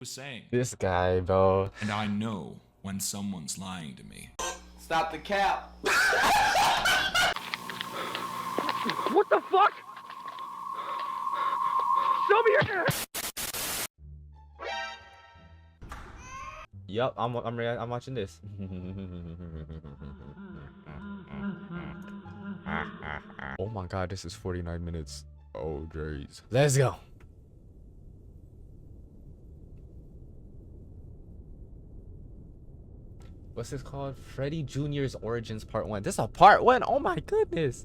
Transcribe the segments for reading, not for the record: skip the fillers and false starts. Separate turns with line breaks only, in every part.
was saying.
This guy, bro.
And I know when someone's lying to me.
Stop the cap.
What the fuck? Show me your hand.
Yup, I'm watching this. Oh my god, this is 49 minutes. Oh jeez. Let's go. What's this called? Freddy Juniors Origins Part 1. This is a Part 1? Oh my goodness.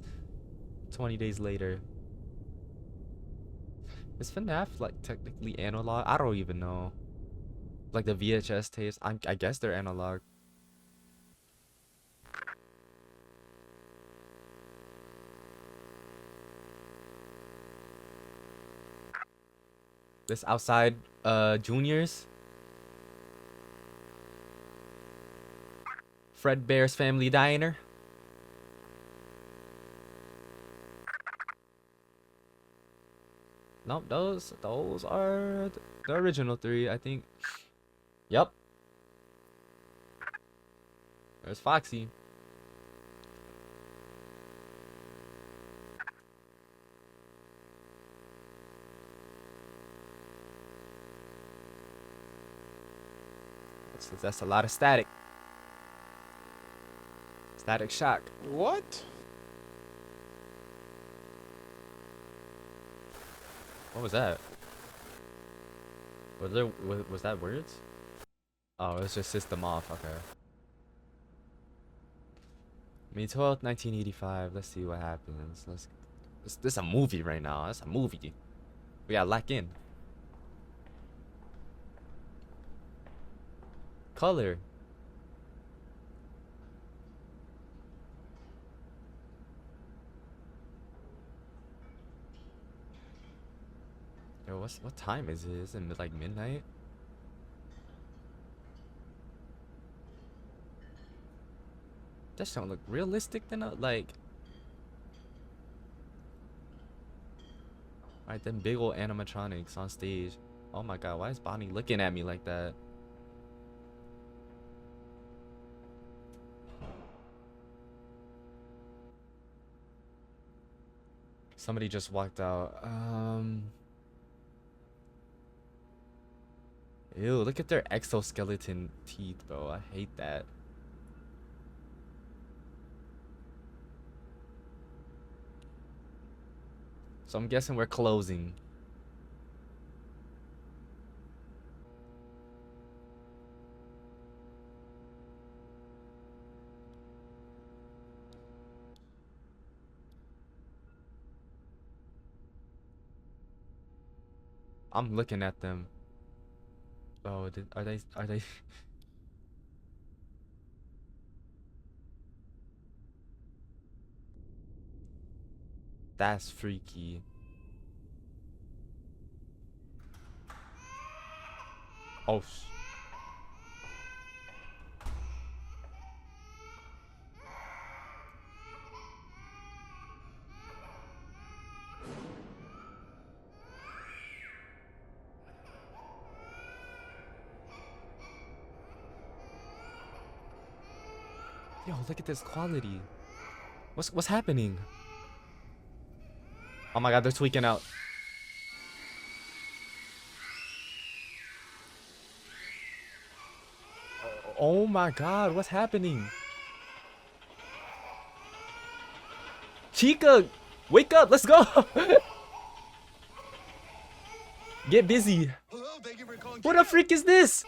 20 days later. Is FNAF like technically analog? I don't even know. Like the VHS tapes. I guess they're analog. This outside Juniors. Fred Bear's Family Diner. Nope, those are the original three, I think. Yep. There's Foxy. That's a lot of static. Static shock.
What?
What was that? Was that words? Oh, it's just system off. Okay. May 12th, 1985. Let's see what happens. This is a movie right now. That's a movie. We gotta lock in. Color. Yo, what time is it? Is it like midnight? That don't look realistic then, like. Alright, then big old animatronics on stage. Oh my god, why is Bonnie looking at me like that? Somebody just walked out. Ew, look at their exoskeleton teeth, bro. I hate that. So I'm guessing we're closing. I'm looking at them. Oh, are they? That's freaky. Oh. Yo, look at this quality. What's happening? Oh my god, they're tweaking out. Oh my god, what's happening? Chica, wake up, let's go. Get busy. What the freak is this?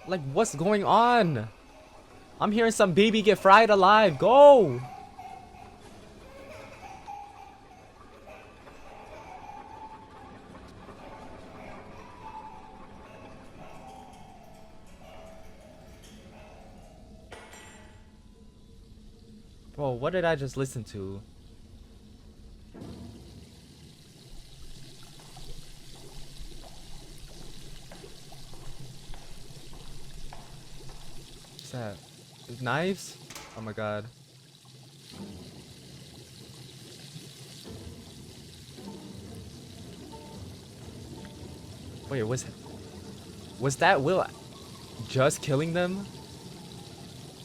Like, what's going on? I'm hearing some baby get fried alive. Go! Bro, what did I just listen to? What's that? Knives? Oh my god. Wait, was that Will just killing them?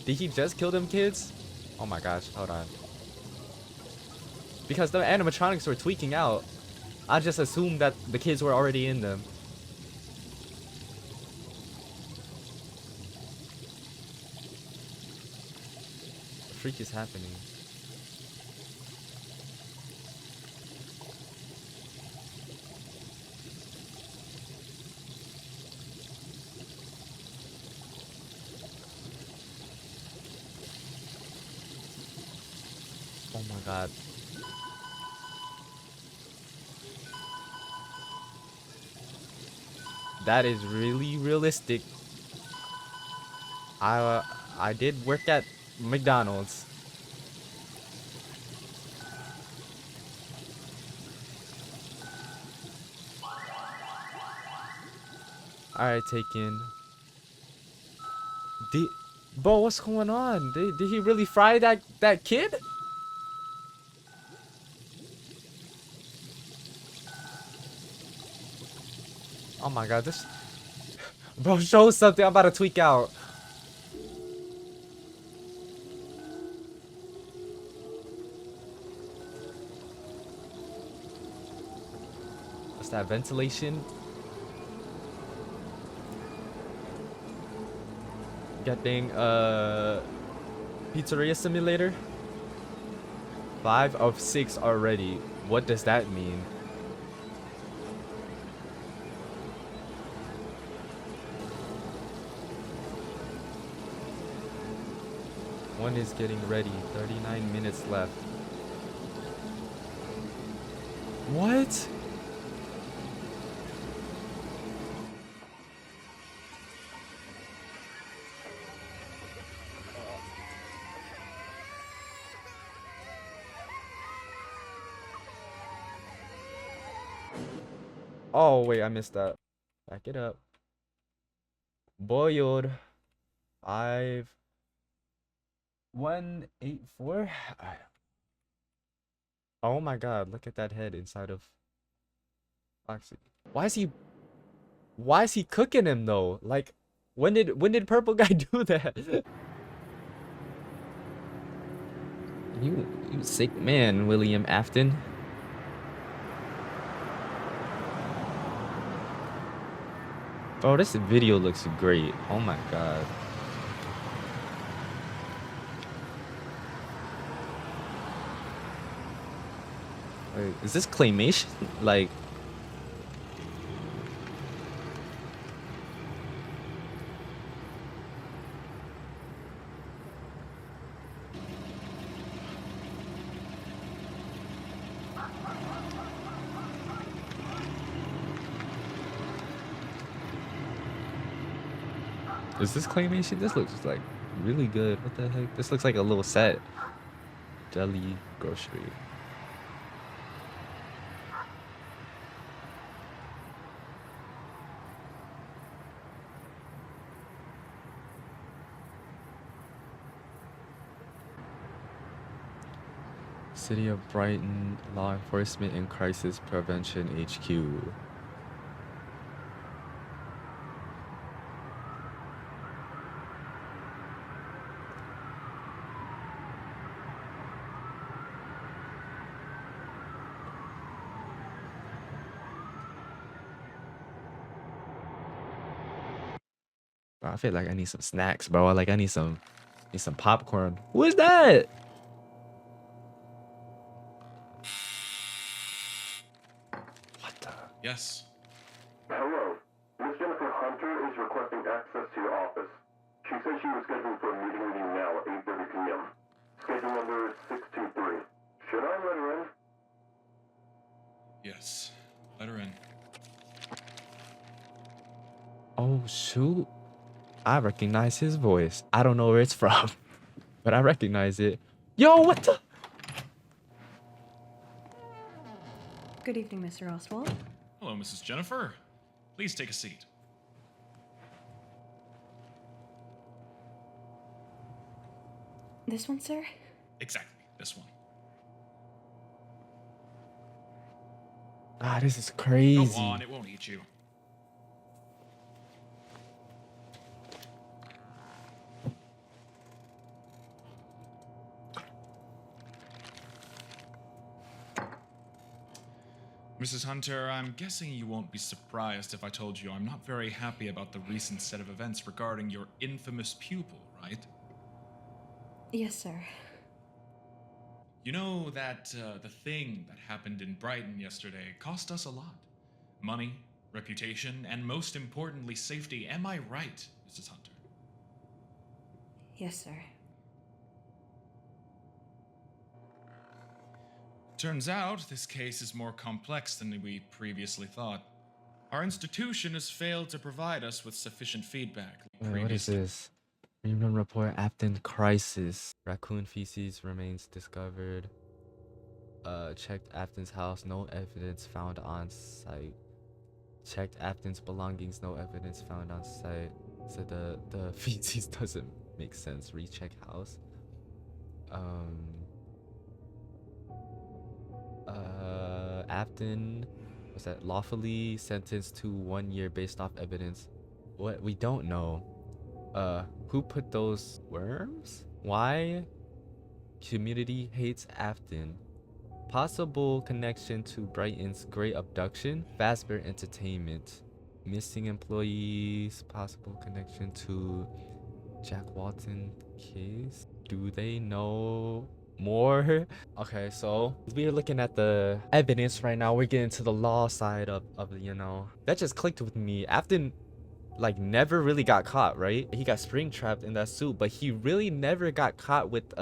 Did he just kill them kids? Oh my gosh, hold on. Because the animatronics were tweaking out. I just assumed that the kids were already in them. The freak is happening? Oh my god. That is really realistic. I did work at McDonald's. Alright, Taken. Bro, what's going on? Did he really fry that kid? Oh my god, this bro, show something. I'm about to tweak out. What's that, ventilation? Getting pizzeria simulator. 5 of 6 already. What does that mean? One is getting ready. 39 minutes left. What? Oh wait, I missed that. Back it up. Boiled 5184. Oh my god, look at that head inside of Foxy. Why is he cooking him though? Like when did Purple Guy do that? You sick man, William Afton. Oh, this video looks great. Oh my god. Wait, is this claymation? Like, is this claymation? This looks like really good. What the heck? This looks like a little set. Deli grocery. City of Brighton Law Enforcement and Crisis Prevention HQ. Bro, I feel like I need some snacks, bro. Like I need some popcorn. Who is that? What the?
Yes.
Hello. Miss Jennifer Hunter is requesting access to your office. She said she was scheduled for a meeting with you now at 8:30 p.m. Schedule number 623. Should I let her in?
Yes. Let her in.
Oh shoot. I recognize his voice. I don't know where it's from, but I recognize it. Yo, what the?
Good evening, Mr. Oswald.
Hello, Mrs. Jennifer. Please take a seat.
This one, sir?
Exactly, this one.
Ah, this is crazy.
Go on, it won't eat you. Mrs. Hunter, I'm guessing you won't be surprised if I told you I'm not very happy about the recent set of events regarding your infamous pupil, right?
Yes, sir.
You know that the thing that happened in Brighton yesterday cost us a lot. Money, reputation, and most importantly, safety. Am I right, Mrs. Hunter?
Yes, sir.
Turns out this case is more complex than we previously thought. Our institution has failed to provide us with sufficient feedback.
Wait, what is this? Rerun report Afton crisis. Raccoon feces remains discovered. Checked Afton's house, no evidence found on site. Checked Afton's belongings, no evidence found on site. So the feces doesn't make sense. Recheck house. Afton was that lawfully sentenced to 1 year based off evidence. What we don't know. Who put those worms? Why? Community hates Afton. Possible connection to Brighton's Great Abduction. Fazbear Entertainment. Missing employees. Possible connection to Jack Walton case. Do they know more? Okay, so we're looking at the evidence right now. We're getting to the law side of you know. That just clicked with me. Afton like never really got caught, right? He got spring trapped in that suit, but he really never got caught with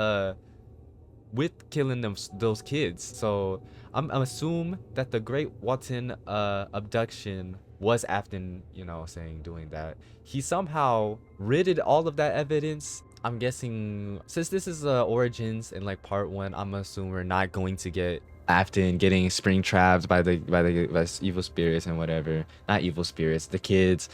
killing those kids. So I'm assume that the Great Walton abduction was Afton, you know, doing that. He somehow ridded all of that evidence. I'm guessing since this is Origins and like part 1, I'm assuming we're not going to get Afton getting spring trapped by the evil spirits and whatever. Not evil spirits, the kids,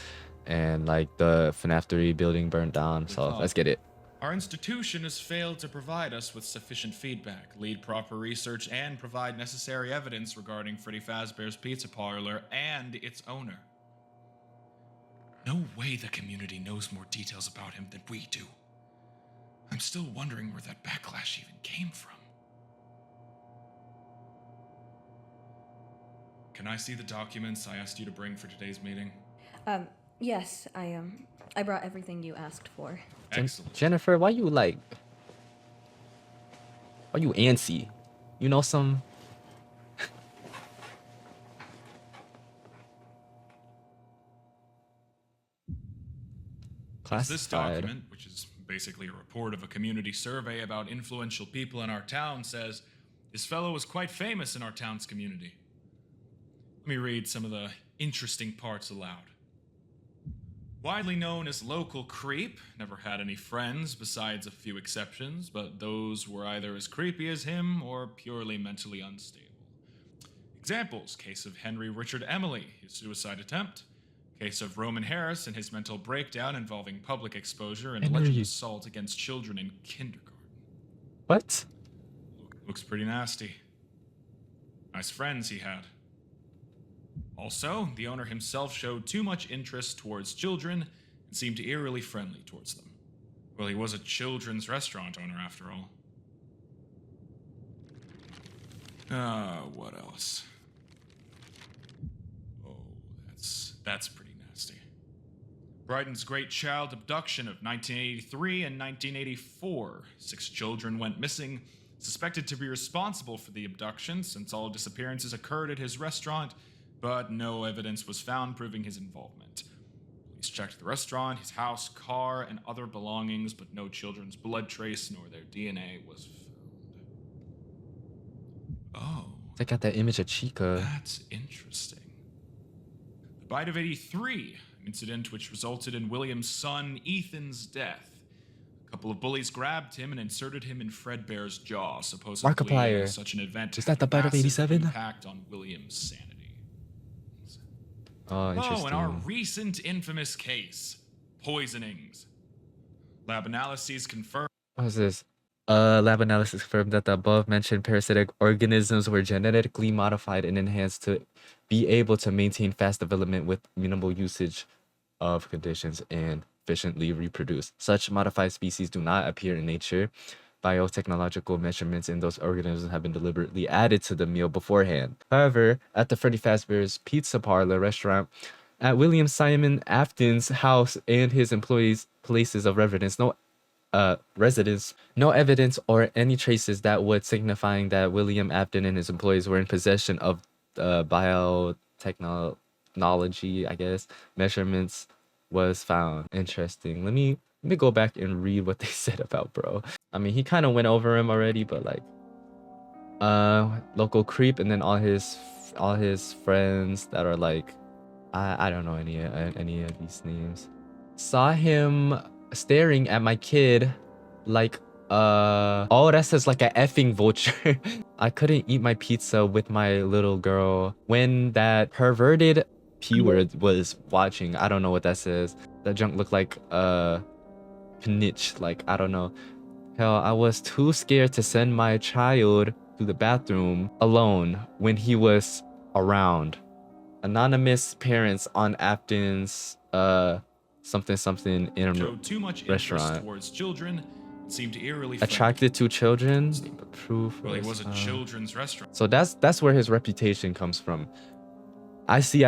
and like the FNAF 3 building burned down. So let's get it.
Our institution has failed to provide us with sufficient feedback, lead proper research, and provide necessary evidence regarding Freddy Fazbear's Pizza Parlor and its owner. No way the community knows more details about him than we do. I'm still wondering where that backlash even came from. Can I see the documents I asked you to bring for today's meeting?
Yes, I brought everything you asked for.
Excellent.
Jennifer, why you antsy? You know some.
As this
Classified.
document, which is basically a report of a community survey about influential people in our town, says this fellow was quite famous in our town's community. Let me read some of the interesting parts aloud. Widely known as local creep, never had any friends besides a few exceptions, but those were either as creepy as him or purely mentally unstable. Examples: case of Henry Richard Emily, his suicide attempt. Case of Roman Harris and his mental breakdown involving public exposure and alleged assault against children in kindergarten.
What?
Looks pretty nasty. Nice friends he had. Also, the owner himself showed too much interest towards children and seemed eerily friendly towards them. Well, he was a children's restaurant owner after all. What else? Oh, that's pretty nasty. Brighton's Great Child Abduction of 1983 and 1984. 6 children went missing, suspected to be responsible for the abduction since all disappearances occurred at his restaurant, but no evidence was found proving his involvement. Police checked the restaurant, his house, car, and other belongings, but no children's blood trace nor their DNA was found. Oh.
They got that image of Chica.
That's interesting. The bite of 83, an incident which resulted in William's son Ethan's death. A couple of bullies grabbed him and inserted him in Fredbear's jaw, supposedly
Markiplier.
such an event
Is that the bite of
massive
87?
impact on William's sanity.
Oh, interesting.
Oh, and our recent infamous case, poisonings. Lab analyses confirmed.
What is this? Lab analysis confirmed that the above-mentioned parasitic organisms were genetically modified and enhanced to be able to maintain fast development with minimal usage of conditions and efficiently reproduce. Such modified species do not appear in nature. biotechnological measurements in those organisms have been deliberately added to the meal beforehand. However, at the Freddy Fazbear's Pizza Parlor restaurant, at William Simon Afton's house and his employees' places of residence, no evidence or any traces that would signifying that William Afton and his employees were in possession of biotechnology, I guess, measurements was found. Interesting. Let me go back and read what they said about bro. I mean, he kind of went over him already, but like local creep, and then all his friends that are like I don't know any of these names. Saw him staring at my kid like oh, that says like a effing vulture. I couldn't eat my pizza with my little girl when that perverted p-word was watching. I don't know what that says. That junk looked like pinch, like I don't know. Hell, I was too scared to send my child to the bathroom alone when he was around. Anonymous parents on Afton's something in
Showed too much
restaurant.
interest towards children. Seemed eerily
Attracted to children. Proof.
Well, it was a children's restaurant.
So that's where his reputation comes from. I see.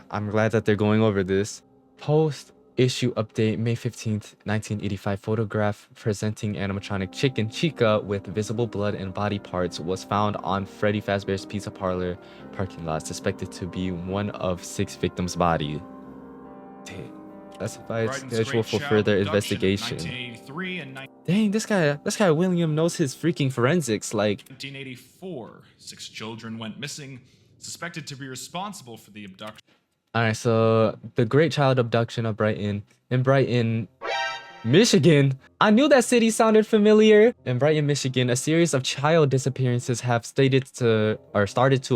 I'm glad that they're going over this. Post-issue update, May 15th, 1985. Photograph presenting animatronic chicken Chica with visible blood and body parts was found on Freddy Fazbear's Pizza Parlor parking lot, suspected to be one of 6 victims' body. Classified schedule for further investigation. Dang, this guy William knows his freaking forensics. Like
1984, 6 children went missing, suspected to be responsible for the abduction.
All right, so the Great Child Abduction of Brighton. In Brighton, Michigan. I knew that city sounded familiar. In Brighton, Michigan, a series of child disappearances have started to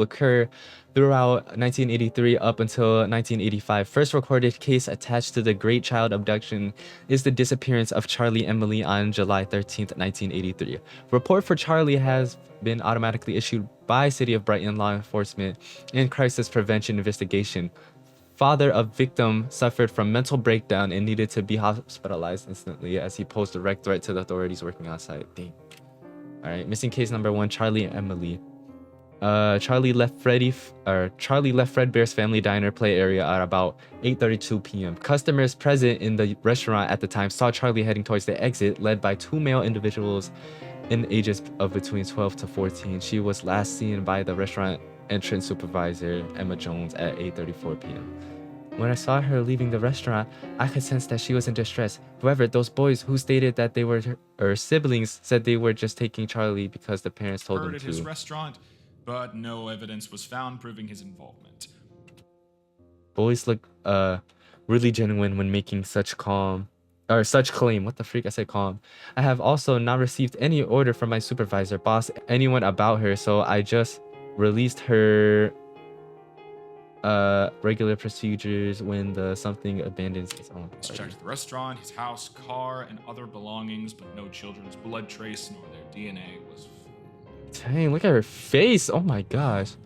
occur throughout 1983 up until 1985. First recorded case attached to the Great Child Abduction is the disappearance of Charlie Emily on July 13th, 1983. Report for Charlie has been automatically issued by City of Brighton law enforcement and crisis prevention investigation. Father of victim suffered from mental breakdown and needed to be hospitalized instantly as he posed a direct threat to the authorities working on site. Dang. All right, missing case number 1, Charlie and Emily. Charlie left Fredbear's family diner play area at about 8:32 p.m. Customers present in the restaurant at the time saw Charlie heading towards the exit, led by 2 male individuals in ages of between 12 to 14. She was last seen by the restaurant entrance supervisor, Emma Jones, at 8:34 p.m. When I saw her leaving the restaurant, I could sense that she was in distress. However, those boys who stated that they were her siblings said they were just taking Charlie because the parents told them
at
to.
His restaurant, but no evidence was found proving his involvement.
Boys look really genuine when making such claim. What the freak? I said calm. I have also not received any order from my supervisor, boss, anyone about her, so I just released her regular procedures when the something abandons its own
He's checked the restaurant, his house, car, and other belongings, but no children's blood trace nor their DNA was found.
Dang, look at her face. Oh my gosh.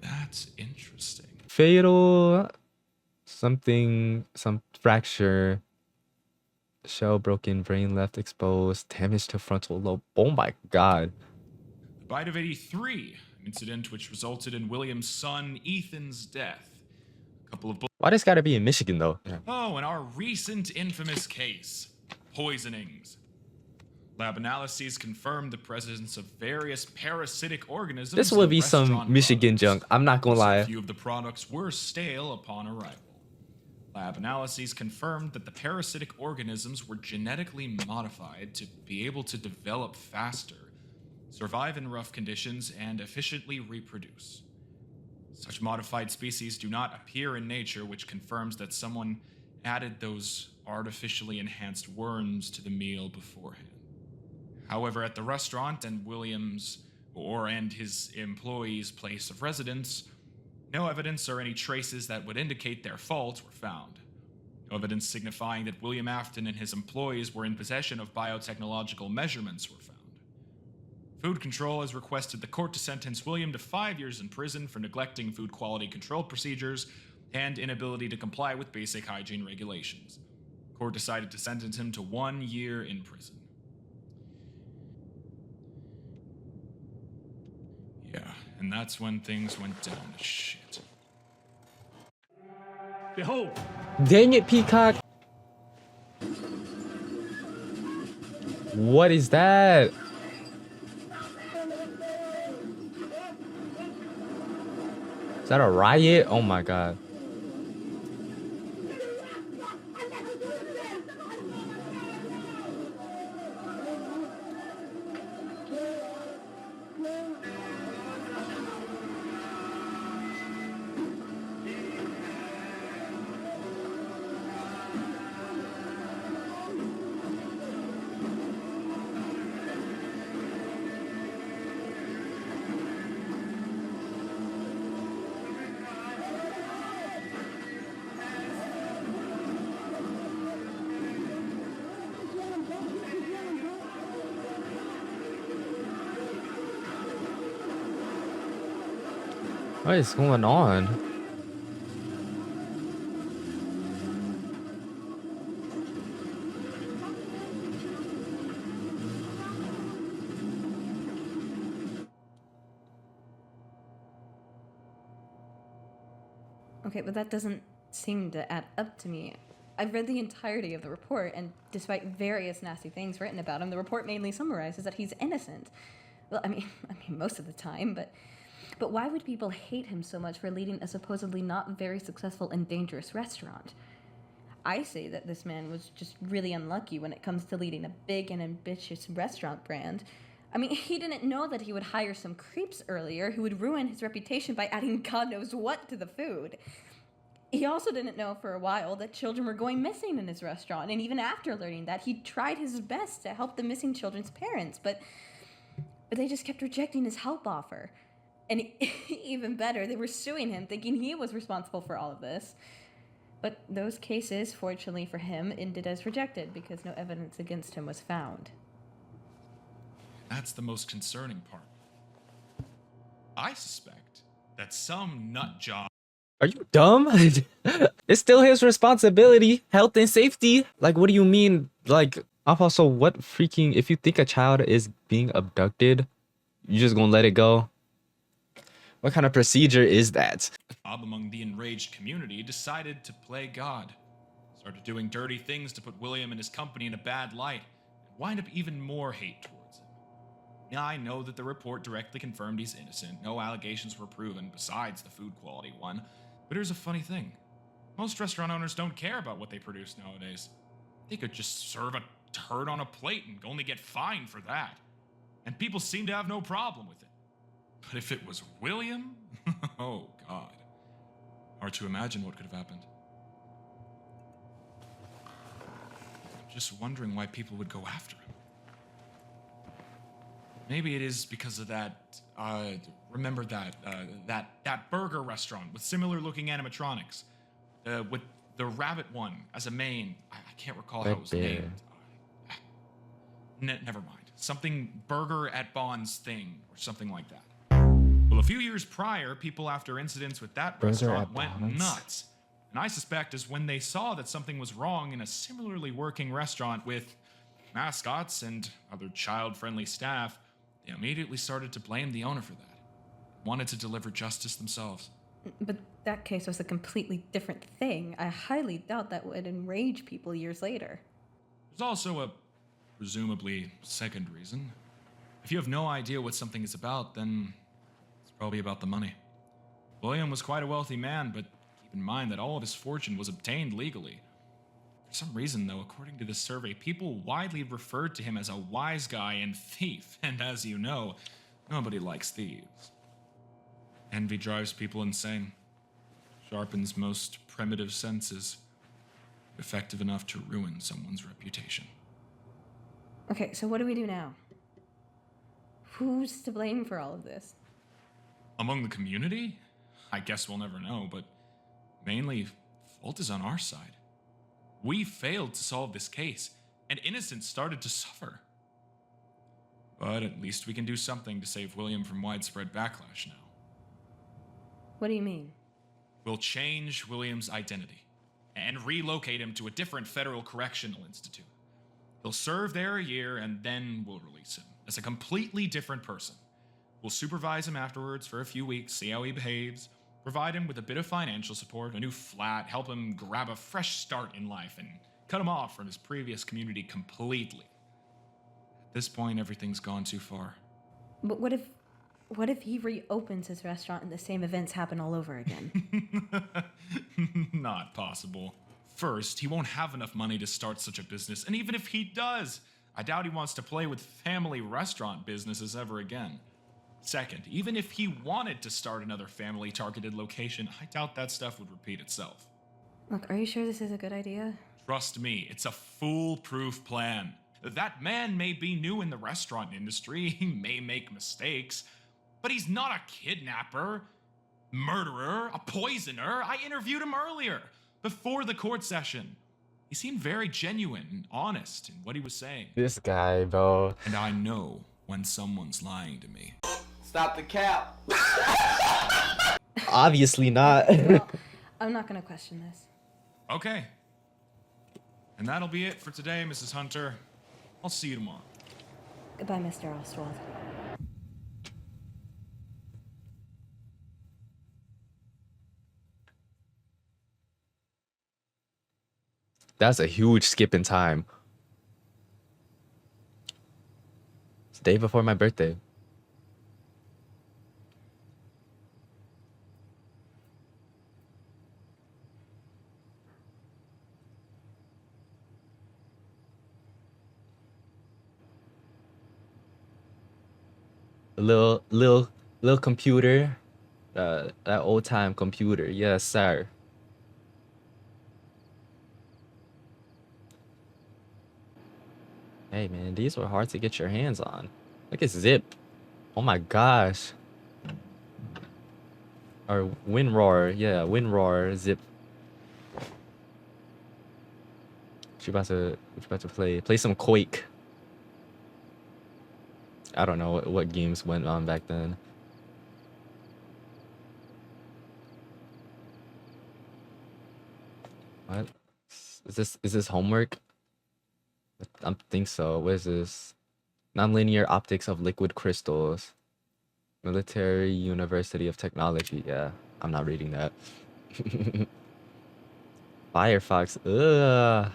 That's interesting.
Fatal some fracture, shell broken, brain left exposed, damage to frontal lobe. Oh my god.
The bite of 83, an incident which resulted in William's son Ethan's death. A couple of
Why does gotta be in Michigan though? Yeah.
Oh, and our recent infamous case, poisonings. Lab analyses confirmed the presence of various parasitic organisms.
This would be some
restaurant
Michigan
products.
junk. I'm not gonna lie.
A few of the products were stale upon arrival. Lab analyses confirmed that the parasitic organisms were genetically modified to be able to develop faster, survive in rough conditions, and efficiently reproduce. Such modified species do not appear in nature, which confirms that someone added those artificially enhanced worms to the meal beforehand. However, at the restaurant and his employees' place of residence, no evidence or any traces that would indicate their fault were found. No evidence signifying that William Afton and his employees were in possession of biotechnological measurements were found. Food Control has requested the court to sentence William to 5 years in prison for neglecting food quality control procedures and inability to comply with basic hygiene regulations. The court decided to sentence him to 1 year in prison. And that's when things went down to shit.
Behold,
Dang it, Peacock. What is that? Is that a riot? Oh my god. What is going on?
Okay, but that doesn't seem to add up to me. I've read the entirety of the report, and despite various nasty things written about him, the report mainly summarizes that he's innocent. Well, I mean, most of the time, but why would people hate him so much for leading a supposedly not very successful and dangerous restaurant? I say that this man was just really unlucky when it comes to leading a big and ambitious restaurant brand. I mean, he didn't know that he would hire some creeps earlier who would ruin his reputation by adding God knows what to the food. He also didn't know for a while that children were going missing in his restaurant, and even after learning that, he tried his best to help the missing children's parents, but they just kept rejecting his help offer. And even better, they were suing him, thinking he was responsible for all of this. But those cases, fortunately for him, ended as rejected because no evidence against him was found.
That's the most concerning part. I suspect that some nut job.
Are you dumb? It's still his responsibility, health and safety. Like, what do you mean? Like, also, what freaking, if you think a child is being abducted, you just gonna let it go? What kind of procedure is that?
Among the enraged community decided to play God. Started doing dirty things to put William and his company in a bad light, and wind up even more hate towards him. Now, I know that the report directly confirmed he's innocent. No allegations were proven besides the food quality one. But here's a funny thing. Most restaurant owners don't care about what they produce nowadays. They could just serve a turd on a plate and only get fined for that. And people seem to have no problem with it. But if it was William, oh God. Hard to imagine what could have happened. I'm just wondering why people would go after him. Maybe it is because of that, remember that burger restaurant with similar looking animatronics? With the rabbit one as a main. I can't recall how it was named. Never mind. Something burger at Bond's thing or something like that. Well, a few years prior, people after incidents with that restaurant went nuts. And I suspect is when they saw that something was wrong in a similarly working restaurant with mascots and other child-friendly staff, they immediately started to blame the owner for that. Wanted to deliver justice themselves.
But that case was a completely different thing. I highly doubt that would enrage people years later.
There's also a presumably second reason. If you have no idea what something is about, then it's probably about the money. William was quite a wealthy man, but keep in mind that all of his fortune was obtained legally. For some reason, though, according to this survey, people widely referred to him as a wise guy and thief, and as you know, nobody likes thieves. Envy drives people insane, sharpens most primitive senses, effective enough to ruin someone's reputation.
Okay, so what do we do now? Who's to blame for all of this?
Among the community? I guess we'll never know, but mainly, fault is on our side. We failed to solve this case, and innocents started to suffer. But at least we can do something to save William from widespread backlash now.
What do you mean?
We'll change William's identity and relocate him to a different federal correctional institute. He'll serve there a year, and then we'll release him as a completely different person. We'll supervise him afterwards for a few weeks, see how he behaves, provide him with a bit of financial support, a new flat, help him grab a fresh start in life, and cut him off from his previous community completely. At this point, everything's gone too far.
But what if he reopens his restaurant and the same events happen all over again?
Not possible. First, he won't have enough money to start such a business, and even if he does, I doubt he wants to play with family restaurant businesses ever again. Second, even if he wanted to start another family-targeted location, I doubt that stuff would repeat itself.
Look, are you sure this is a good idea?
Trust me, it's a foolproof plan. That man may be new in the restaurant industry, he may make mistakes, but he's not a kidnapper, murderer, a poisoner. I interviewed him earlier, before the court session. He seemed very genuine and honest in what he was saying.
This guy, bro.
And I know when someone's lying to me.
Stop the cap.
Obviously not.
Well, I'm not gonna question this.
Okay. And that'll be it for today, Mrs. Hunter. I'll see you tomorrow.
Goodbye, Mr. Ostwald.
That's a huge skip in time. It's the day before my birthday. A little computer. That old time computer. Yes, sir. Hey man, these were hard to get your hands on. Look at Zip. Oh my gosh. Or WinRoar, yeah, WinRoar, Zip. What you about to play some Quake. I don't know what games went on back then. What? Is this homework? I think so. What is this? Nonlinear optics of liquid crystals. Military University of Technology. Yeah, I'm not reading that. Firefox. Ugh.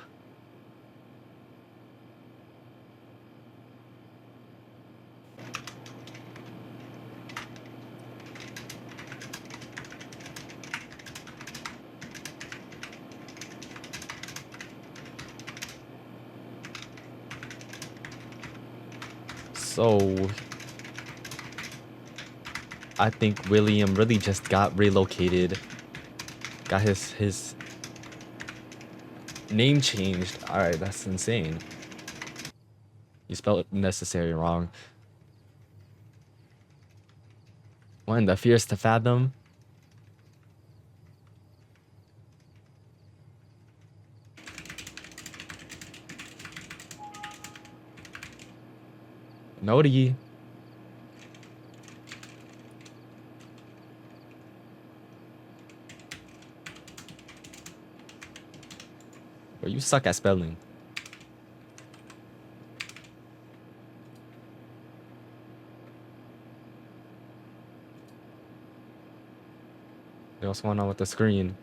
So I think William really just got relocated. Got his name changed. Alright, that's insane. You spelled necessary wrong. One, the fears to fathom. Noti. Bro, you suck at spelling. Yo, what's going on with the screen?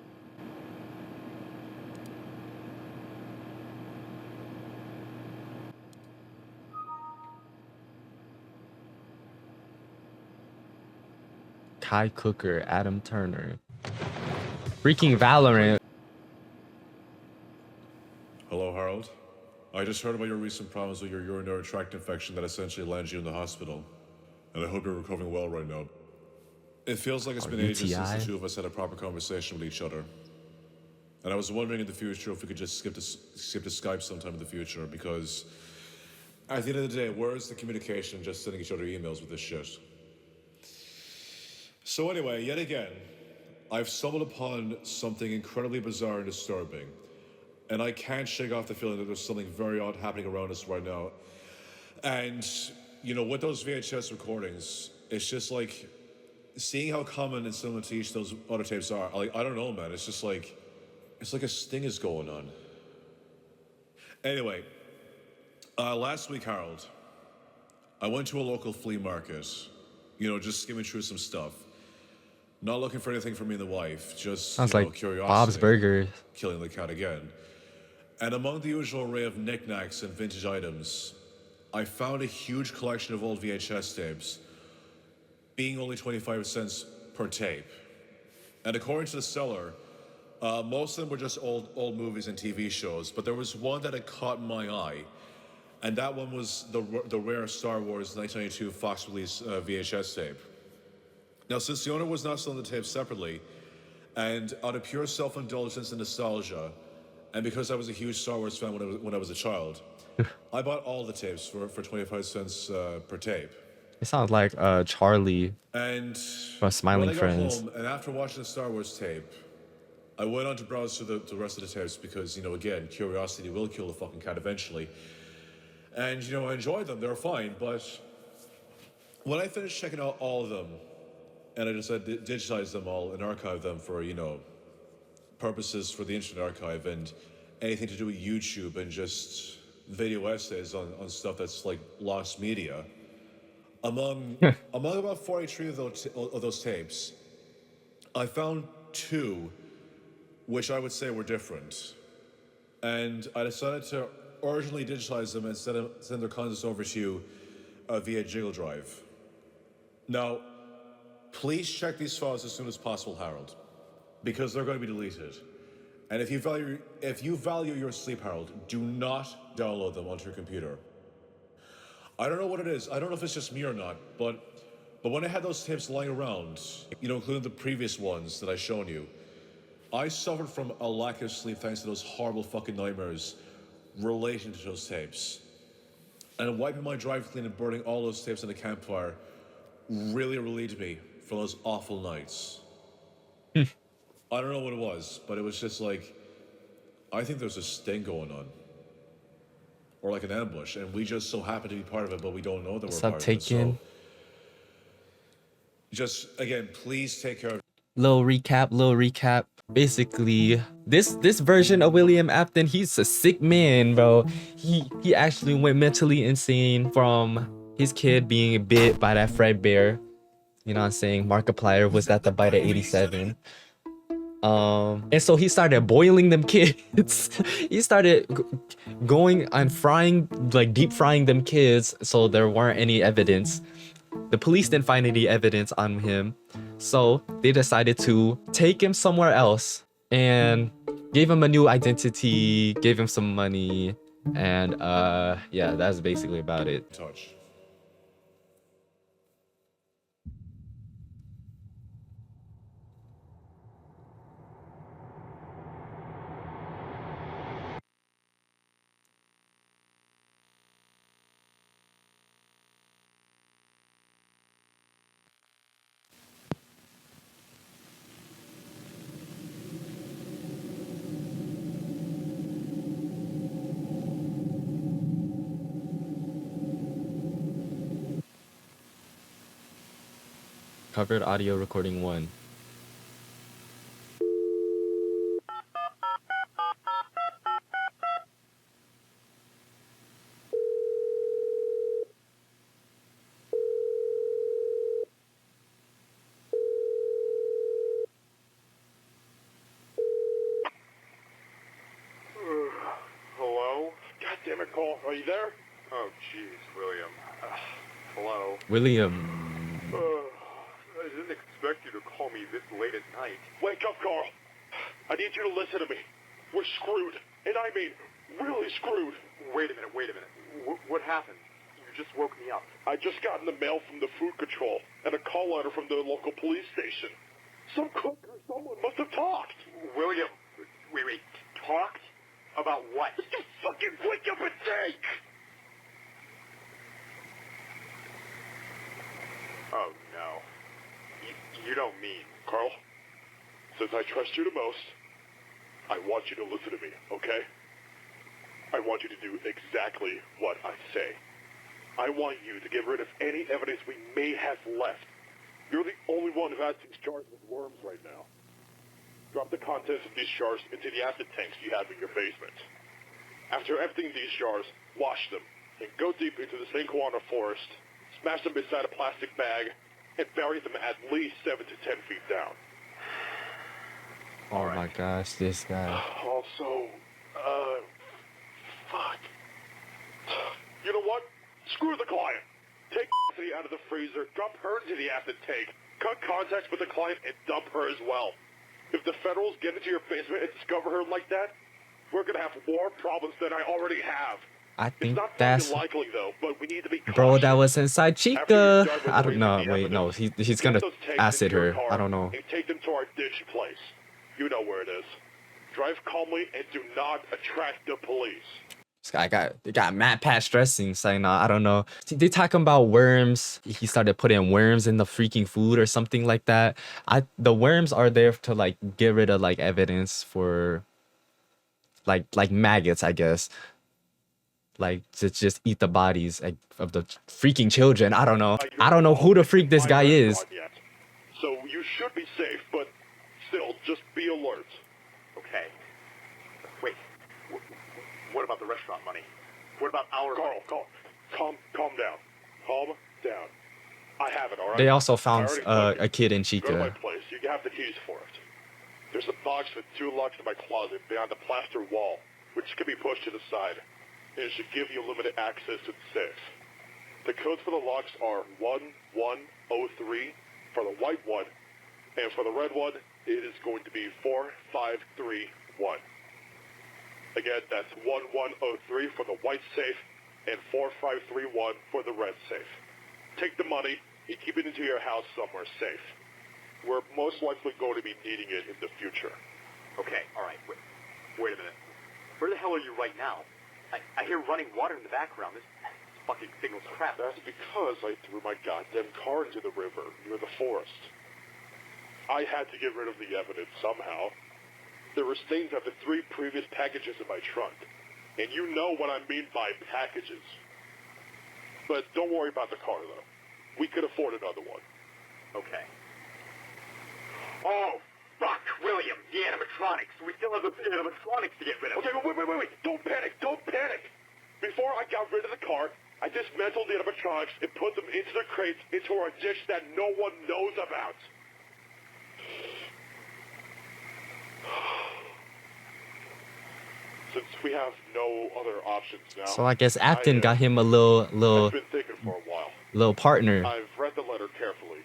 Kai Cooker, Adam Turner. Freaking Valorant.
Hello, Harold. I just heard about your recent problems with your urinary tract infection that essentially landed you in the hospital. And I hope you're recovering well right now. It feels like it's been ages since the two of us had a proper conversation with each other. And I was wondering in the future if we could just skip to Skype sometime in the future, because at the end of the day, where's the communication just sending each other emails with this shit? So anyway, yet again, I've stumbled upon something incredibly bizarre and disturbing. And I can't shake off the feeling that there's something very odd happening around us right now. And, you know, with those VHS recordings, it's just like, seeing how common and similar to each those other tapes are, I don't know, man. It's just like, it's like a sting is going on. Anyway, last week, Harold, I went to a local flea market You know, just skimming through some stuff. Not looking for anything from me and the wife, just
Sounds
you know,
like
curiosity.
Bob's Burgers.
Killing the cat again. And among the usual array of knickknacks and vintage items, I found a huge collection of old VHS tapes, being only 25 cents per tape. And according to the seller, most of them were just old movies and TV shows, but there was one that had caught my eye, and that one was the rare Star Wars 1992 Fox release VHS tape. Now, since the owner was not selling the tapes separately, and out of pure self-indulgence and nostalgia, and because I was a huge Star Wars fan when I was a child, I bought all the tapes for 25 cents per tape.
It sounds like Charlie
And
from Smiling
when I
Friends.
got home, and after watching the Star Wars tape, I went on to browse through the rest of the tapes because, you know, again, curiosity will kill the fucking cat eventually. And, you know, I enjoyed them. They were fine. But when I finished checking out all of them, and I decided to digitize them all and archive them for, you know, purposes for the Internet Archive and anything to do with YouTube and just video essays on stuff that's like lost media, among about 43 of those tapes, I found 2 which I would say were different. And I decided to originally digitize them and send their contents over to you via Jiggle Drive. Now, please check these files as soon as possible, Harold, because they're going to be deleted. And if you value your sleep, Harold, do not download them onto your computer. I don't know what it is. I don't know if it's just me or not, but when I had those tapes lying around, you know, including the previous ones that I've shown you, I suffered from a lack of sleep thanks to those horrible fucking nightmares relating to those tapes. And wiping my drive clean and burning all those tapes in a campfire really relieved me from those awful nights. I don't know what it was, but it was just like, I think there's a sting going on. Or like an ambush, and we just so happen to be part of it, but we don't know that we're part of it. So, just, again, please take care of
Little recap. Basically, this version of William Afton, he's a sick man, bro. He actually went mentally insane from his kid being bit by that Fredbear. You know what I'm saying? Markiplier was at the bite of 87. And so he started boiling them kids. He started going and frying, like deep frying them kids, so there weren't any evidence. The police didn't find any evidence on him, so they decided to take him somewhere else and gave him a new identity, gave him some money, and yeah, that's basically about it.
touch.
Covered audio recording 1.
Hello? God damn it, Cole. Are you there? Oh, jeez, William. Hello?
William.
I didn't expect you to call me this late at night. Wake up, Carl. I need you to listen to me. We're screwed. And I mean, really screwed. Wait a minute. What happened? You just woke me up. I just got in the mail from the food control and a call letter from the local police station. Some cook or someone must have talked. William, wait. Talked? About what? Just fucking wake up and think! Oh, no. You don't mean... Carl, since I trust you the most, I want you to listen to me, okay? I want you to do exactly what I say. I want you to get rid of any evidence we may have left. You're the only one who has these jars with worms right now. Drop the contents of these jars into the acid tanks you have in your basement. After emptying these jars, wash them, and go deep into the St. Juana forest. Smash them beside a plastic bag, and bury them at least 7 to 10 feet down.
Oh my gosh, this guy.
Also, fuck. You know what? Screw the client. Take Cassidy out of the freezer, dump her into the Afton tank, cut contacts with the client, and dump her as well. If the Federals get into your basement and discover her like that, we're gonna have more problems than I already have.
I
It's
think
not
that's
likely though, but we need to be cautious.
bro. That was inside
After you're
Chica.
done with
I don't know.
reviewing the
Wait, no.
evidence,
He's
get
gonna
those tanks
acid
into your
her.
car
I don't know.
And take them to our ditch place. You know where it is. Drive calmly and do not attract the police.
This guy got mad patch dressing saying I don't know. They talking about worms. He started putting worms in the freaking food or something like that. The worms are there to like get rid of like evidence for like maggots, I guess. Like to just eat the bodies like, of the freaking children. I don't know. I don't know who the freak this guy is.
So you should be safe, but still, just be alert.
Okay. Wait. What about the restaurant money? What about our...
Carl, calm down. Calm down. I have it, all right?
They also found
I already
a kid in
Go to my
Chica.
place. You have the keys for it. There's a box with 2 locks in my closet behind the plaster wall, which can be pushed to the side. It should give you limited access to the safe. The codes for the locks are 1103 for the white one, and for the red one, it is going to be 4531. Again, that's 1103 for the white safe and 4531 for the red safe. Take the money and keep it into your house somewhere safe. We're most likely going to be needing it in the future.
Okay, all right. Wait a minute. Where the hell are you right now? I hear running water in the background. This fucking signal's crap.
That's because I threw my goddamn car into the river near the forest. I had to get rid of the evidence somehow. There were stains of the 3 previous packages in my trunk. And you know what I mean by packages. But don't worry about the car, though. We could afford another one.
Okay. Oh, fuck, William, the animatronics. We still have the animatronics to get rid of.
Okay, wait. Don't panic. Before I got rid of the car, I dismantled the animatronics and put them into the crates into our ditch that no one knows about. Since we have no other options now.
So I guess Afton got him a little
I've been thinking for a while.
little partner.
I've read the letter carefully.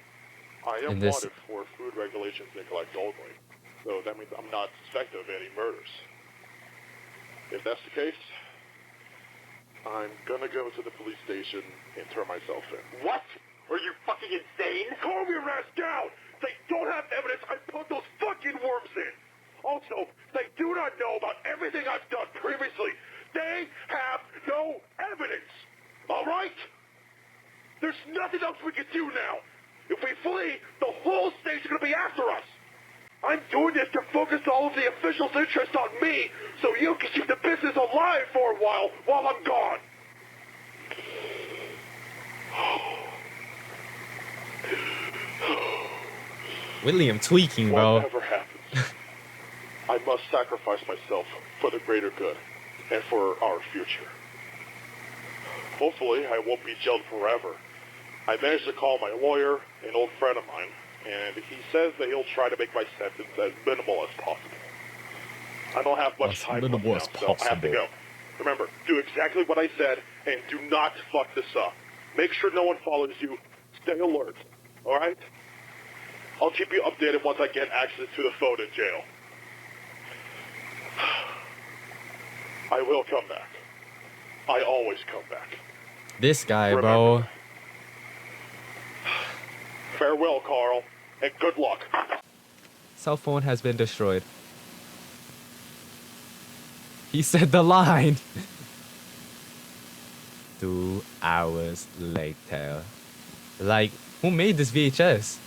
I am
And this-
wanted for food regulations neglect only, so that means I'm not suspected of any murders. If that's the case, I'm gonna go to the police station and turn myself in.
What? Are you fucking insane?
Calm your ass down! They don't have evidence I put those fucking worms in! Also, they do not know about everything I've done previously. They have no evidence! Alright? There's nothing else we can do now. If we flee, the whole state's gonna be after us. I'm doing this to focus all of the officials' interest on me, so you can keep the business alive for a while I'm gone.
William tweaking, bro.
Whatever happens, I must sacrifice myself for the greater good and for our future. Hopefully, I won't be jailed forever. I managed to call my lawyer, an old friend of mine, and he says that he'll try to make my sentence as minimal as possible. I don't have much time left now, so I have to go. Remember, do exactly what I said, and do not fuck this up. Make sure no one follows you. Stay alert, alright? I'll keep you updated once I get access to the phone in jail. I will come back. I always come back.
This guy,
Remember.
bro.
Farewell, Carl, and good luck.
Cell phone has been destroyed. He said the line. 2 hours later. Like, who made this VHS?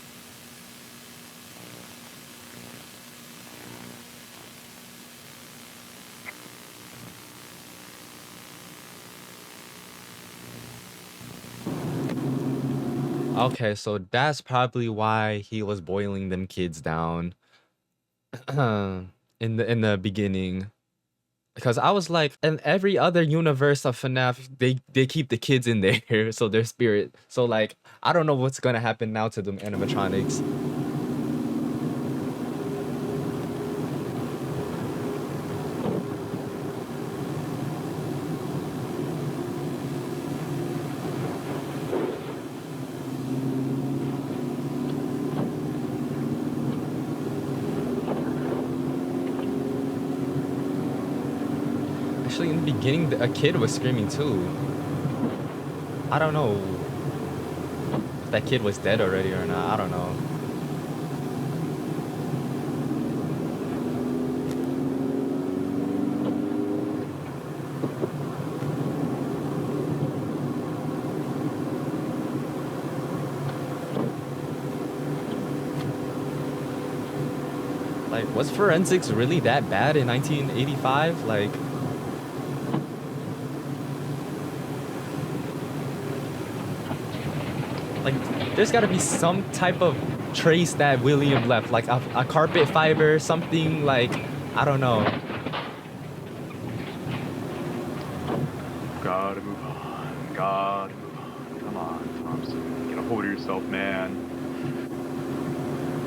Okay, so that's probably why he was boiling them kids down in the beginning. Because I was like, in every other universe of FNAF, they keep the kids in there, so their spirit. So like, I don't know what's gonna happen now to them animatronics. Actually, in the beginning, a kid was screaming too. I don't know if that kid was dead already or not. I don't know. Like, was forensics really that bad in 1985? Like, there's gotta be some type of trace that William left, like a carpet fiber, something like, I don't know.
Gotta move on, gotta move on. Come on, Thompson. Get a hold of yourself, man.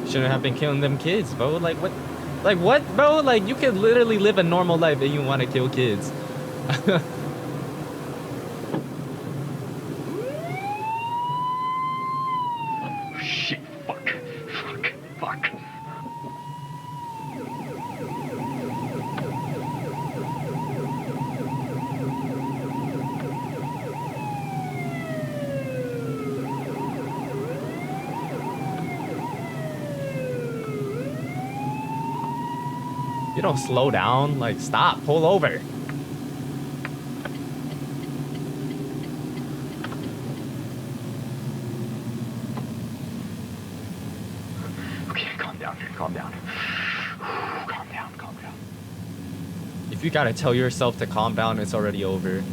Shouldn't have been killing them kids, bro. Like, what? Like, what, bro? Like, you can literally live a normal life and you want to kill kids.
Shit, fuck.
You don't slow down. Like, stop. Pull over.
Okay, calm down. Calm down.
If you gotta tell yourself to calm down, it's already over.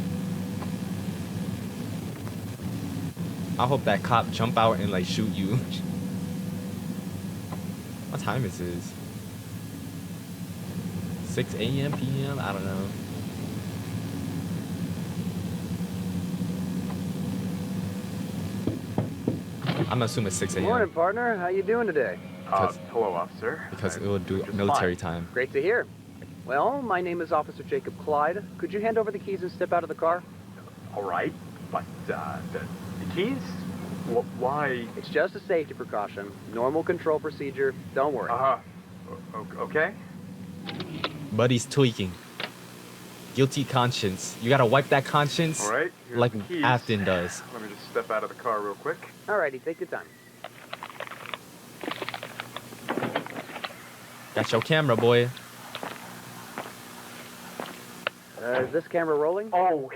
I hope that cop jump out and like shoot you. What time is this? 6 a.m. p.m. I don't know. I'm assuming 6 a.m.
Morning, partner. How you doing today?
Hello, officer.
because it will do military time.
Great to hear. Well, my name is Officer Jacob Clyde. Could you hand over the keys and step out of the car?
All right, but the keys? Why?
It's just a safety precaution. Normal control procedure. Don't worry.
Okay.
Buddy's tweaking. Guilty conscience. You gotta wipe that conscience.
All right. Here's
Like
the keys.
Afton does.
Let me just step out of the car real quick.
Alrighty, take your time.
Got your camera, boy.
Is this camera rolling?
Oh,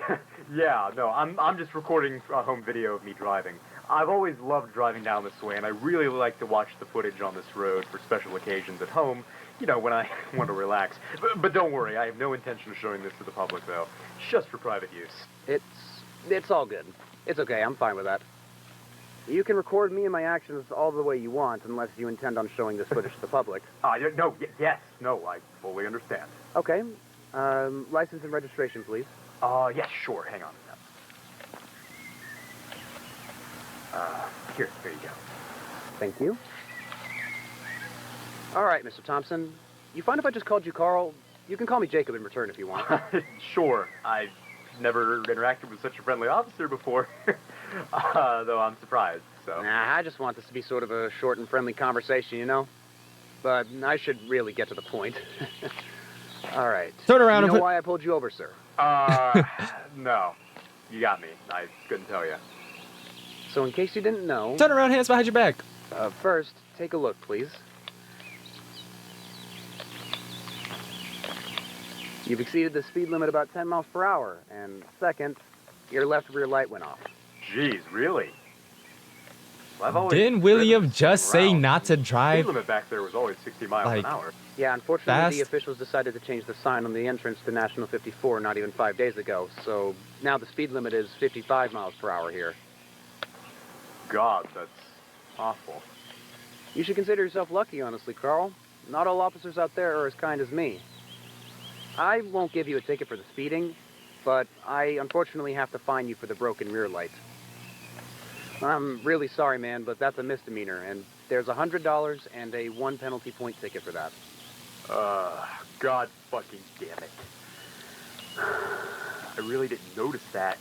yeah. No, I'm just recording a home video of me driving. I've always loved driving down this way, and I really like to watch the footage on this road for special occasions at home. You know, when I want to relax. But don't worry, I have no intention of showing this to the public, though. Just for private use.
It's all good. It's okay, I'm fine with that. You can record me and my actions all the way you want, unless you intend on showing this footage to the public.
No, I fully understand.
Okay. License and registration, please.
Yeah, sure, hang on. Here you go.
Thank you. All right, Mr. Thompson. You find if I just called you Carl? You can call me Jacob in return if you want.
Sure. I've never interacted with such a friendly officer before. Though I'm surprised, so.
Nah, I just want this to be sort of a short and friendly conversation, you know? But I should really get to the point. All right.
Turn around
you
and
know
put...
why I pulled you over, sir?
No. You got me. I couldn't tell you.
So in case you didn't know...
Turn around, hands behind your back.
First, take a look, please. You've exceeded the speed limit about 10 miles per hour. And second, your left rear light went off.
Jeez, really? Well, I've always
Didn't William
driven
just say
around.
not to
The
drive?
speed limit back there was always 60 miles
Like-
an hour.
Yeah, unfortunately,
Fast.
the officials decided to change the sign on the entrance to National 54 not even 5 days ago. So now the speed limit is 55 miles per hour here.
God, that's awful.
You should consider yourself lucky, honestly, Carl. Not all officers out there are as kind as me. I won't give you a ticket for the speeding, but I unfortunately have to fine you for the broken rear light. I'm really sorry, man, but that's a misdemeanor, and there's $100 and a 1 penalty point ticket for that.
God fucking damn it. I really didn't notice that.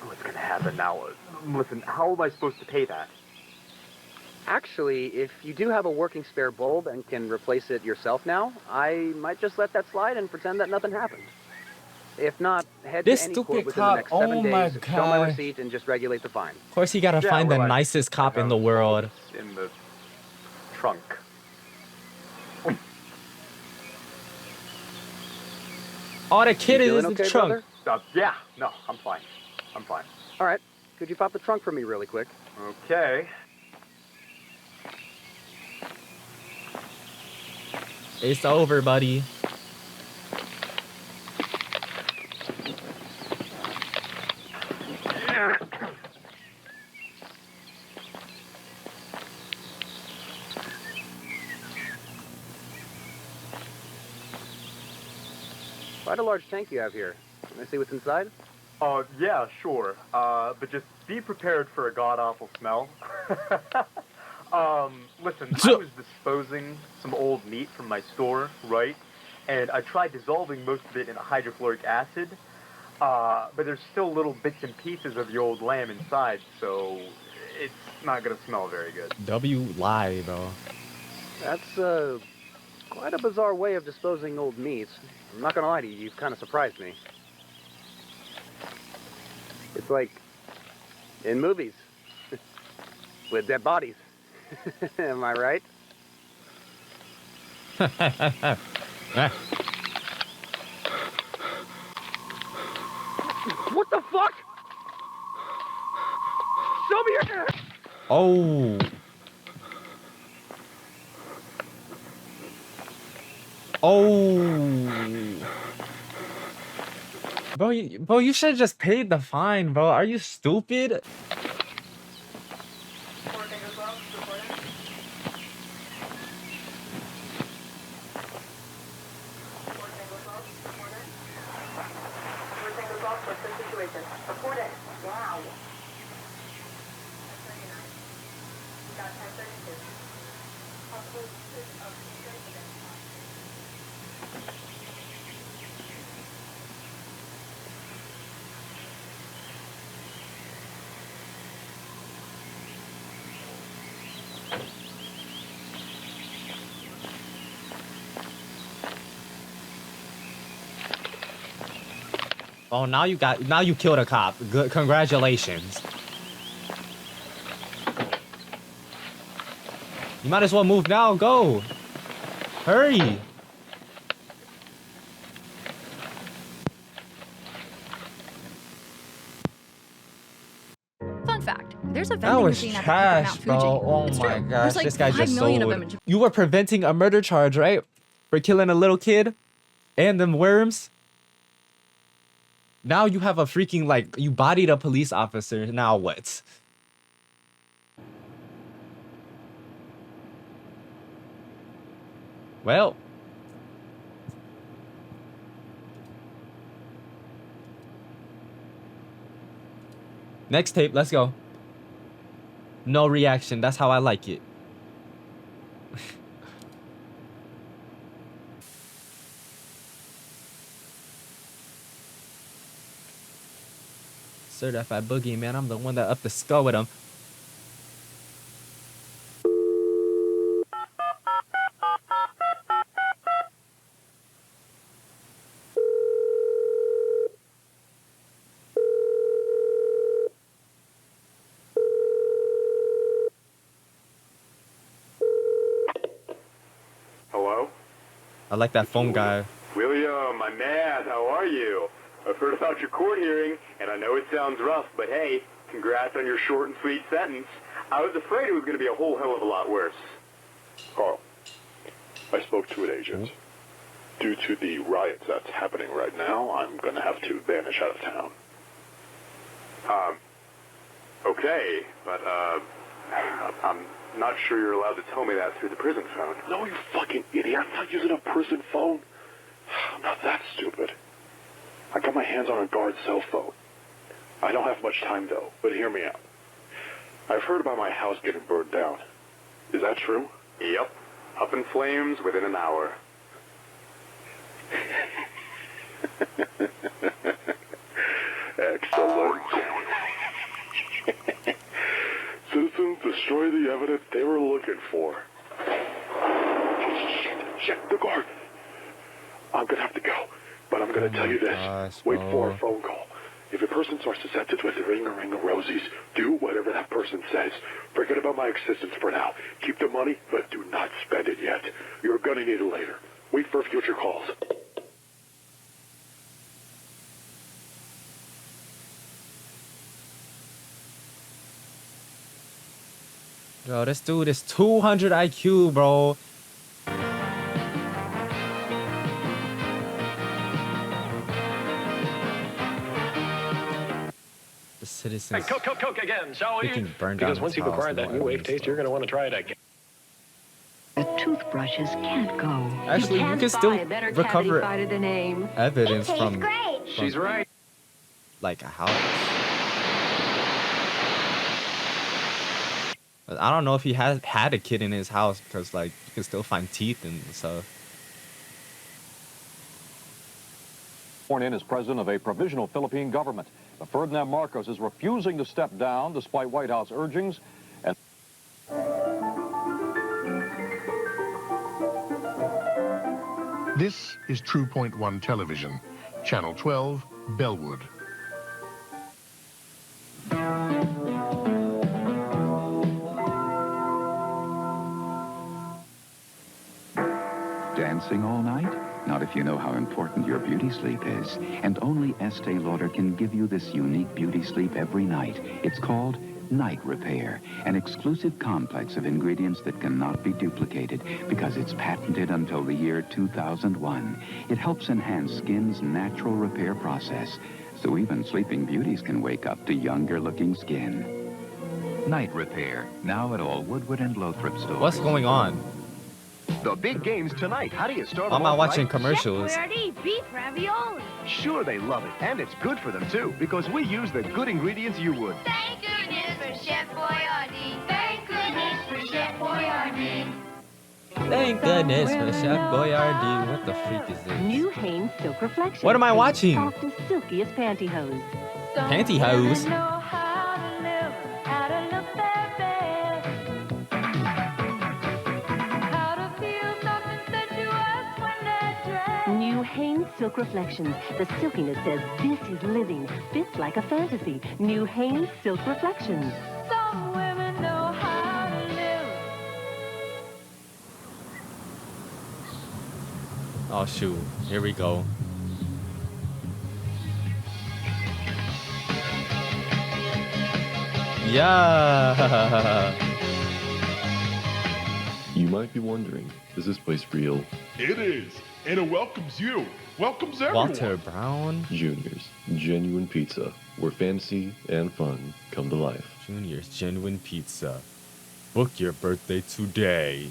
What's gonna happen now? Listen, how am I supposed to pay that?
Actually, if you do have a working spare bulb and can replace it yourself now, I might just let that slide and pretend that nothing happened. If not, head
This
to any
stupid
court within
cop,
the next 7
oh my
days, show my
God.
receipt, and just regulate the fine.
Of course, he gotta find the
well,
nicest cop in the world.
In the trunk.
Oh, the kid
You
is
feeling
in the
okay,
trunk.
brother?
Yeah, no, I'm fine. I'm fine.
All right, could you pop the trunk for me really quick?
Okay.
It's over, buddy.
Quite a large tank you have here. Can I see what's inside?
Yeah, sure. But just be prepared for a god-awful smell. Listen, I was disposing some old meat from my store, right? And I tried dissolving most of it in a hydrofluoric acid. But there's still little bits and pieces of the old lamb inside, so it's not gonna smell very good.
W lie, though.
That's, quite a bizarre way of disposing old meats. I'm not gonna lie to you, you've kind of surprised me. It's like in movies with dead bodies. Am I right?
What the fuck? Show me your hand!
Oh. Oh. Bro, you should have just paid the fine, bro. Are you stupid? Oh, now you killed a cop. Good, congratulations. You might as well move now. Go. Hurry.
Fun fact, there's a
That
vending
was
machine at
trash,
the
bro.
Fuji.
Oh
It's
my
true.
gosh,
There's like
this guy
5
just
million of
sold.
them in Japan.
You were preventing a murder charge, right? For killing a little kid and them worms. Now you have a freaking, like, you bodied a police officer. Now what? Well. Next tape, let's go. No reaction, that's how I like it. Certified boogie, man. I'm the one that up the skull with him.
Hello?
I like that phone guy.
William, my man, how are you? I've heard about your court hearing, and I know it sounds rough, but hey, congrats on your short and sweet sentence. I was afraid it was going to be a whole hell of a lot worse.
Carl, I spoke to an agent. Due to the riots that's happening right now, I'm going to have to vanish out of town.
Okay, but, I'm not sure you're allowed to tell me that through the prison phone.
No, you fucking idiot. I thought using a prison phone? I'm not that stupid. I got my hands on a guard's cell phone. I don't have much time, though, but hear me out. I've heard about my house getting burned down. Is that true?
Yep. Up in flames within an hour.
Excellent. Citizens destroy the evidence they were looking for. Shit, the guard. I'm gonna have to go, but I'm gonna tell you this. Wait for a phone call. If a person starts to sense it with the ring of rosies, do whatever that person says. Forget about my existence for now. Keep the money, but do not spend it yet. You're gonna need it later. Wait for future calls.
Yo, this dude is 200 IQ, bro. The citizens.
Hey, cook again, shall we?
Burned
Because
down
once
his
you've
house,
acquired that
no
new wave
evidence,
taste, you're going to want to try it again.
The toothbrushes can't go.
Actually, you can still recover evidence from
She's right.
like a house. But I don't know if he had a kid in his house because like you can still find teeth and stuff.
Sworn in as president of a provisional Philippine government. But Ferdinand Marcos is refusing to step down despite White House urgings. And
This is True Point 1 Television, Channel 12, Bellwood.
Dancing all night? Not if you know how important your beauty sleep is. And only Estee Lauder can give you this unique beauty sleep every night. It's called Night Repair, an exclusive complex of ingredients that cannot be duplicated because it's patented until the year 2001. It helps enhance skin's natural repair process, so even sleeping beauties can wake up to younger-looking skin. Night Repair, now at all Woodward and Lothrop stores.
What's going on?
The big game's tonight. How do you start
I'm
them
not
off
watching
right?
commercials.
Chef Boyardee beef ravioli.
Sure, they love it. And it's good for them, too, because we use the good ingredients you would.
Thank goodness for Chef Boyardee. Thank goodness for Chef Boyardee.
Thank goodness for Chef Boyardee. What the freak is this?
New Hanes Silk Reflection.
What am I watching?
Softest, silkiest pantyhose.
Pantyhose?
New Hanes Silk Reflections. The silkiness says this is living. Fits like a fantasy. New Hanes Silk Reflections.
Some women know how to live.
Oh shoot, here we go. Yeah.
You might be wondering, is this place real?
It is, and it welcomes you. Welcomes everyone.
Walter Brown.
Junior's Genuine Pizza, where fantasy and fun come to life.
Junior's Genuine Pizza. Book your birthday today.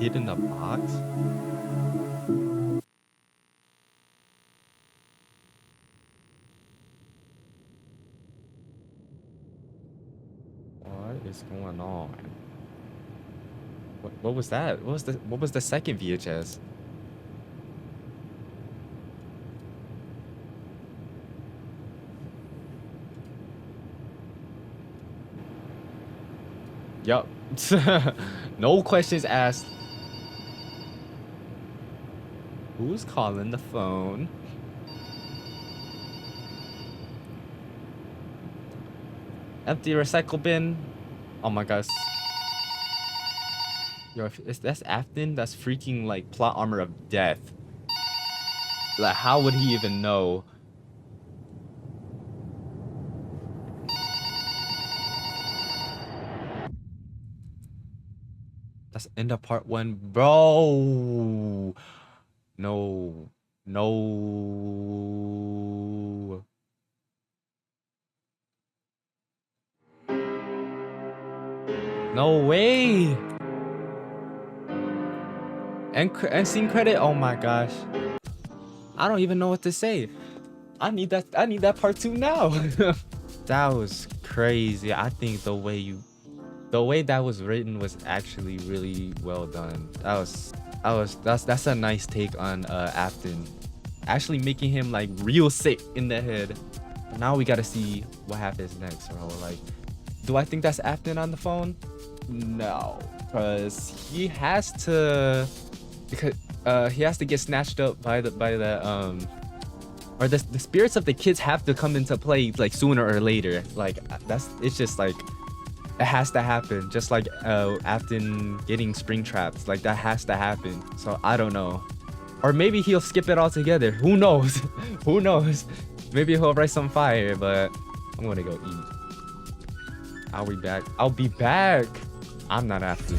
Kid in the box? What is going on? What was that? What was the second VHS? Yup. No questions asked. Who's calling the phone? Empty recycle bin. Oh my gosh. Yo, if that's Afton, that's freaking like plot armor of death. Like, how would he even know? That's end of part 1, bro. No. No. No way. And scene credit. Oh my gosh. I don't even know what to say. I need that part 2 now. That was crazy. I think the way that was written was actually really well done. That's a nice take on Afton. Actually making him like real sick in the head. Now we gotta see what happens next, bro. Like, do I think that's Afton on the phone? No, because he has to get snatched up by the or the spirits of the kids have to come into play like sooner or later. Like it's just like it has to happen. Just like Afton getting spring trapped, like that has to happen. So I don't know, or maybe he'll skip it altogether. Who knows? Who knows? Maybe he'll write some fire. But I'm gonna go eat. I'll be back. I'm not Afton.